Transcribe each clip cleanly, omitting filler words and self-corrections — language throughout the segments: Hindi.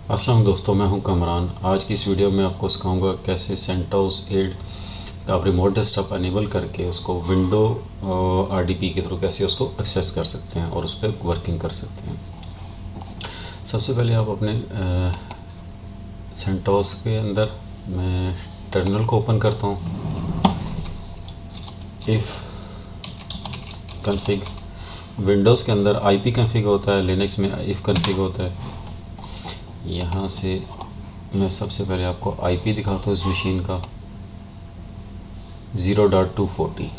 अस्सलाम दोस्तों, मैं हूं कमरान। आज की इस वीडियो में आपको सिखाऊंगा कैसे सेंटोस 8 का आप रिमोट डेस्कटॉप अनेबल करके उसको विंडो आरडीपी के थ्रू कैसे उसको एक्सेस कर सकते हैं और उस पर वर्किंग कर सकते हैं। सबसे पहले आप अपने सेंटोस के अंदर मैं टर्मिनल को ओपन करता हूं। इफ़ कन्फिग विंडोज़ के अंदर आईपी कन्फिग होता है, लिनक्स में इफ़ कन्फिग होता है। यहाँ से मैं सबसे पहले आपको आईपी दिखाता हूँ इस मशीन का 0.240।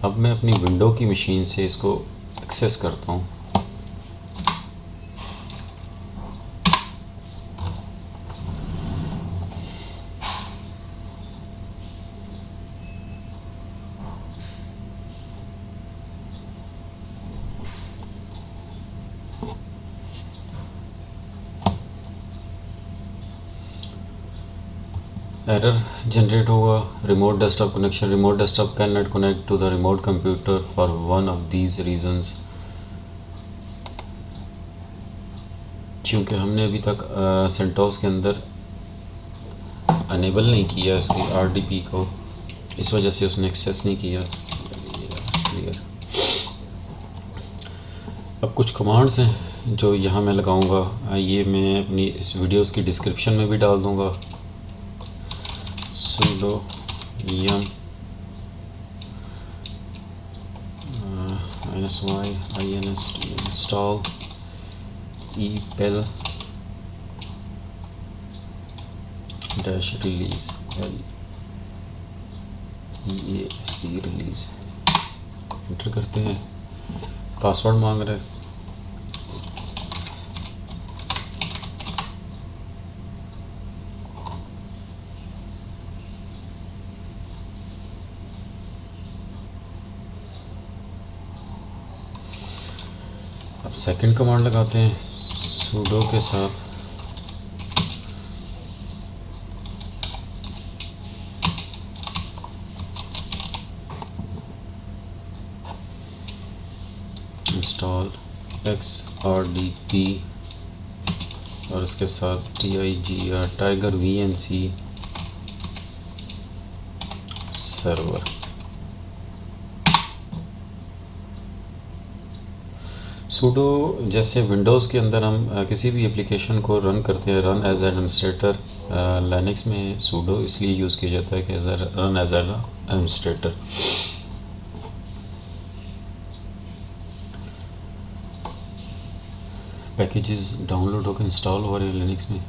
अब मैं अपनी विंडो की मशीन से इसको एक्सेस करता हूँ। एरर जनरेट होगा, remote desktop connection, remote desktop can not connect to the remote computer for one of these reasons. क्योंकि हमने अभी तक सेंटोस के अंदर अनेबल नहीं किया इसकी आरडीपी को, इस वजह से उसने एक्सेस नहीं किया। क्लियर। अब कुछ कमांड्स हैं जो यहाँ मैं लगाऊंगा, ये मैं अपनी इस वीडियोस की डिस्क्रिप्शन में भी डाल दूंगा। sudo yum -y inst install epel -release release enter करते हैं। पासवर्ड मांग रहे हैं। अब सेकंड कमांड लगाते हैं sudo के साथ इंस्टॉल xrdp और इसके साथ tiger tiger vnc server. Pseudo जैसे विंडोज़ के अंदर हम किसी भी एप्लीकेशन को रन करते हैं, रन एज एडमिनिस्ट्रेटर, लिनक्स में सूडो इसलिए यूज़ किया जाता है कि run as administrator. Packages download होकर इंस्टॉल हो रहे हैं लिनक्स में।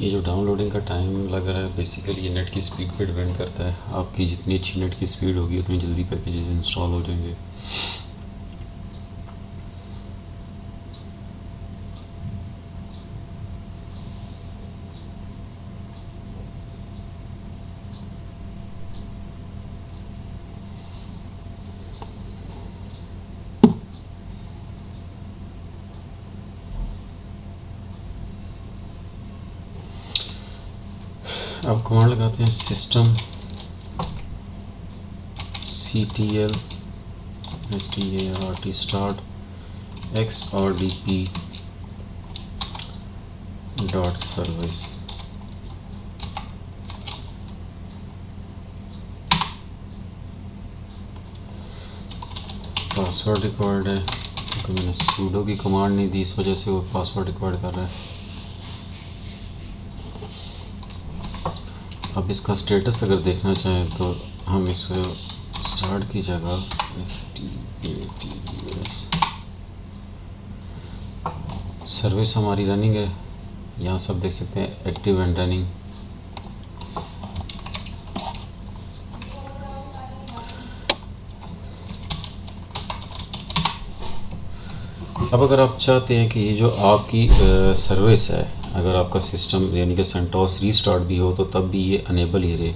ये जो डाउनलोडिंग का टाइम लग रहा है, बेसिकली ये नेट की स्पीड पे डिपेंड करता है। आपकी जितनी अच्छी नेट की स्पीड होगी उतनी जल्दी पैकेजेस इंस्टॉल हो जाएंगे। अब कमांड लगाते हैं system ctl start xrdp dot service. Password required है क्योंकि मैंने सूडो की कमांड नहीं दी, इस वजह से वो पासवर्ड रिक्वायर्ड कर रहा है। अब इसका स्टेटस अगर देखना चाहें तो हम इस स्टार्ट की जगह STATUS सर्विस हमारी रनिंग है, यहाँ सब देख सकते हैं एक्टिव एंड रनिंग। अब अगर आप चाहते हैं कि ये जो आपकी सर्विस है, अगर आपका सिस्टम यानी कि सेंटोस रीस्टार्ट भी हो तो तब भी ये अनेबल ही रहे,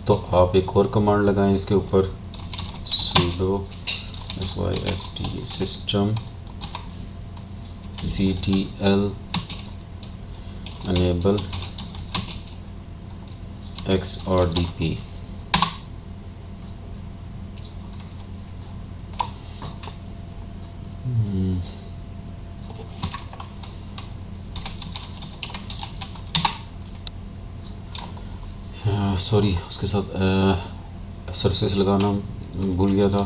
तो आप एक और कमांड लगाएं इसके ऊपर, sudo syst system ctl enable xrdp। Sorry उसके साथ सर्विसेज लगाना भूल गया था।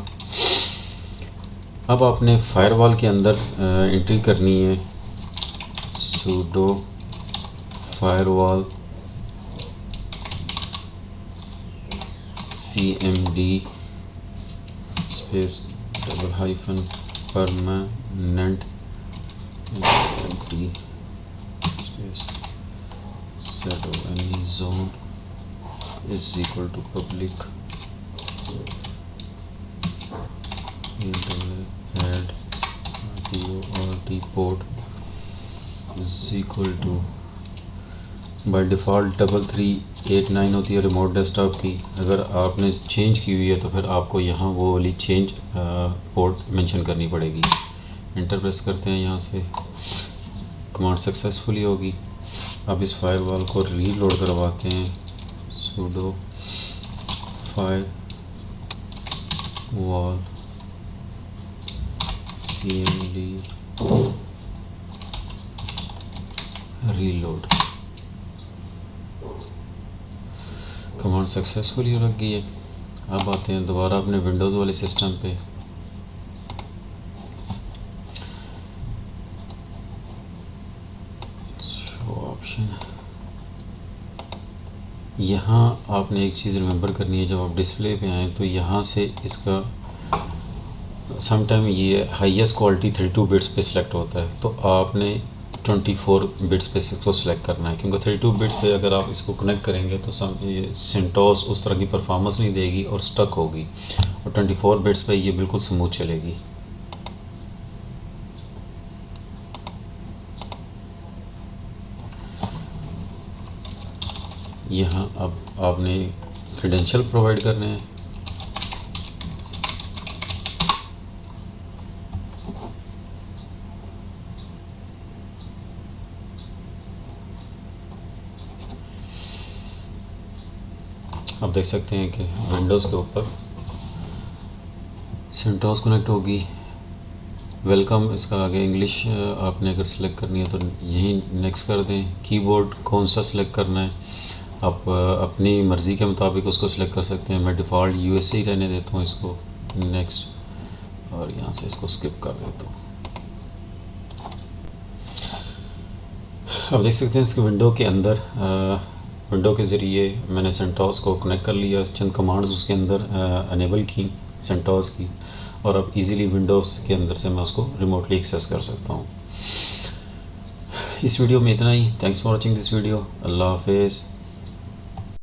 अब आपने फायरवॉल के अंदर एंट्री करनी है, sudo firewall cmd space double hyphen permanent empty space set of any zone is equal to public add RPORD port is equal to by default 3389 होती है रिमोट डेस्कटॉप की। अगर आपने चेंज की हुई है तो फिर आपको यहाँ वो वाली चेंज पोर्ट मेंशन करनी पड़ेगी। इंटर प्रेस करते हैं, यहाँ से कमांड सक्सेसफुली होगी। अब इस फायरवॉल को रीलोड करवाते हैं, sudo firewall cmd reload. Command successfully लग गई है। अब आते हैं दोबारा अपने विंडोज़ वाले सिस्टम पे। ऑप्शन यहाँ आपने एक चीज़ रिमेंबर करनी है, जब आप डिस्प्ले पे आएँ तो यहाँ से इसका समटाइम ये हाईएस्ट क्वालिटी 32 बिट्स पे सिलेक्ट होता है, तो आपने 24 बिट्स पे इसको सिलेक्ट करना है, क्योंकि 32 बिट्स पे अगर आप इसको कनेक्ट करेंगे तो ये सेंटोस उस तरह की परफॉर्मेंस नहीं देगी और स्टक होगी, और 24 बिट्स पे ये बिल्कुल स्मूथ चलेगी। यहाँ अब आपने क्रेडेंशियल प्रोवाइड करने हैं। आप देख सकते हैं कि विंडोज़ के ऊपर सेंटोस कनेक्ट होगी। वेलकम इसका आगे इंग्लिश आपने अगर सेलेक्ट करनी है तो यहीं नेक्स्ट कर दें। कीबोर्ड कौन सा सिलेक्ट करना है आप अपनी मर्ज़ी के मुताबिक उसको सिलेक्ट कर सकते हैं। मैं डिफ़ॉल्ट USA ही रहने देता हूँ इसको, नेक्स्ट, और यहाँ से इसको स्किप कर देता हूँ। अब देख सकते हैं इसके विंडो के अंदर विंडो के ज़रिए मैंने सेंटोस को कनेक्ट कर लिया, चंद कमांड्स उसके अंदर अनेबल की सेंटोस की, और अब इजीली विंडोज़ के अंदर से मैं उसको रिमोटली एक्सेस कर सकता हूँ। इस वीडियो में इतना ही। Thanks for watching this video. अल्लाह हाफिज़।